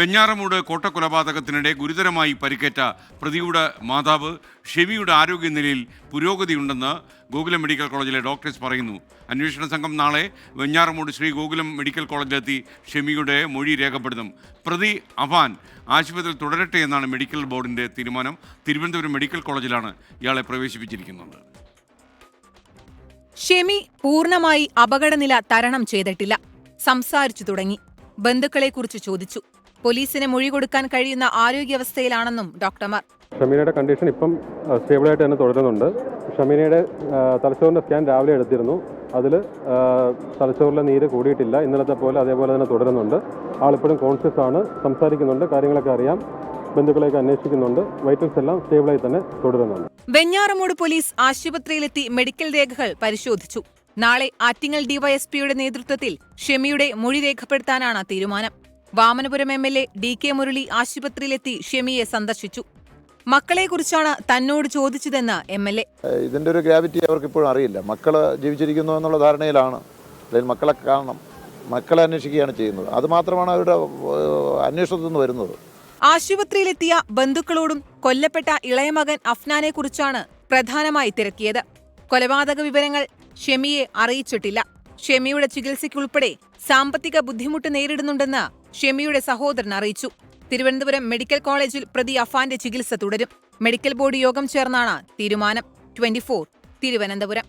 വെഞ്ഞാറമൂട് കോട്ടക്കൊലപാതകത്തിനിടെ ഗുരുതരമായി പരിക്കേറ്റ പ്രതിയുടെ മാതാവ് ഷെമിയുടെ ആരോഗ്യനിലയിൽ പുരോഗതിയുണ്ടെന്ന് ഗോകുലം മെഡിക്കൽ കോളേജിലെ ഡോക്ടേഴ്സ് പറയുന്നു. അന്വേഷണ സംഘം നാളെ വെഞ്ഞാറമൂട് ശ്രീ ഗോകുലം മെഡിക്കൽ കോളേജിലെത്തി ഷെമിയുടെ മൊഴി രേഖപ്പെടുത്തും. പ്രതി അഫാൻ ആശുപത്രിയിൽ തുടരട്ടെ എന്നാണ് മെഡിക്കൽ ബോർഡിന്റെ തീരുമാനം. തിരുവനന്തപുരം മെഡിക്കൽ കോളേജിലാണ് ഇയാളെ പ്രവേശിപ്പിച്ചിരിക്കുന്നത്. ഷെമി പൂർണ്ണമായി അപകടനില തരണം ചെയ്തിട്ടില്ല. സംസാരിച്ചു തുടങ്ങി. ബന്ധുക്കളെക്കുറിച്ച് ചോദിച്ചു. പോലീസിന് മൊഴി കൊടുക്കാൻ കഴിയുന്ന ആരോഗ്യാവസ്ഥയിലാണെന്നും ഡോക്ടർമാർ. ഷമീനയുടെ കണ്ടീഷൻ ഇപ്പം സ്റ്റേബിളായിട്ട് തന്നെ തുടരുന്നുണ്ട്. ഷമീനയുടെ തലച്ചോറിൻ്റെ സ്കാൻ രാവിലെ എടുത്തിരുന്നു. അതിൽ തലച്ചോറിലെ നീര് കൂടിയിട്ടില്ല. ഇന്നലത്തെ പോലെ അതേപോലെ തന്നെ തുടരുന്നുണ്ട്. ആളിപ്പോഴും കോൺഷ്യസ് ആണ്, സംസാരിക്കുന്നുണ്ട്, കാര്യങ്ങളൊക്കെ അറിയാം, ബന്ധുക്കളെയൊക്കെ അന്വേഷിക്കുന്നുണ്ട്. വൈറ്റൽസ് എല്ലാം സ്റ്റേബിളായി തന്നെ തുടരുന്നുണ്ട്. വെഞ്ഞാറമൂട് പോലീസ് ആശുപത്രിയിലെത്തി മെഡിക്കൽ രേഖകൾ പരിശോധിച്ചു. നാളെ ആറ്റിങ്ങൽ ഡിവൈഎസ്പിയുടെ നേതൃത്വത്തിൽ ഷെമിയുടെ മൊഴി രേഖപ്പെടുത്താനാണ് തീരുമാനം. വാമനപുരം എംഎൽഎ DK മുരളി ആശുപത്രിയിലെത്തി ഷെമിയെ സന്ദർശിച്ചു. മക്കളെക്കുറിച്ചാണ് തന്നോട് ചോദിച്ചതെന്ന് MLA. ഇതിന്റെ ഒരു ഗ്രാവിറ്റി അവർക്ക് ഇപ്പോഴും അറിയില്ല. മക്കള് ജീവിച്ചിരിക്കുന്നു എന്നുള്ള ധാരണയിലാണ്. അല്ലെങ്കിൽ മക്കളെ കാണണം, മക്കളെ അന്വേഷിക്കുകയാണ് ചെയ്യുന്നത്. അത് മാത്രമാണ് അവരുടെ അന്വേഷണത്തിൽ നിന്ന് വരുന്നത്. ആശുപത്രിയിലെത്തിയ ബന്ധുക്കളോടും കൊല്ലപ്പെട്ട ഇളയമകൻ അഫ്നാനെ കുറിച്ചാണ് പ്രധാനമായി തിരക്കിയത്. കൊലപാതക വിവരങ്ങൾ ഷെമിയെ അറിയിച്ചിട്ടില്ല. ഷെമിയുടെ ചികിത്സയ്ക്കുൾപ്പെടെ സാമ്പത്തിക ബുദ്ധിമുട്ട് നേരിടുന്നുണ്ടെന്ന് ഷെമിയുടെ സഹോദരൻ അറിയിച്ചു. തിരുവനന്തപുരം മെഡിക്കൽ കോളേജിൽ പ്രതി അഫാന്റെ ചികിത്സ തുടരും. മെഡിക്കൽ ബോർഡ് യോഗം ചേർന്നാണ് തീരുമാനം. 24 തിരുവനന്തപുരം.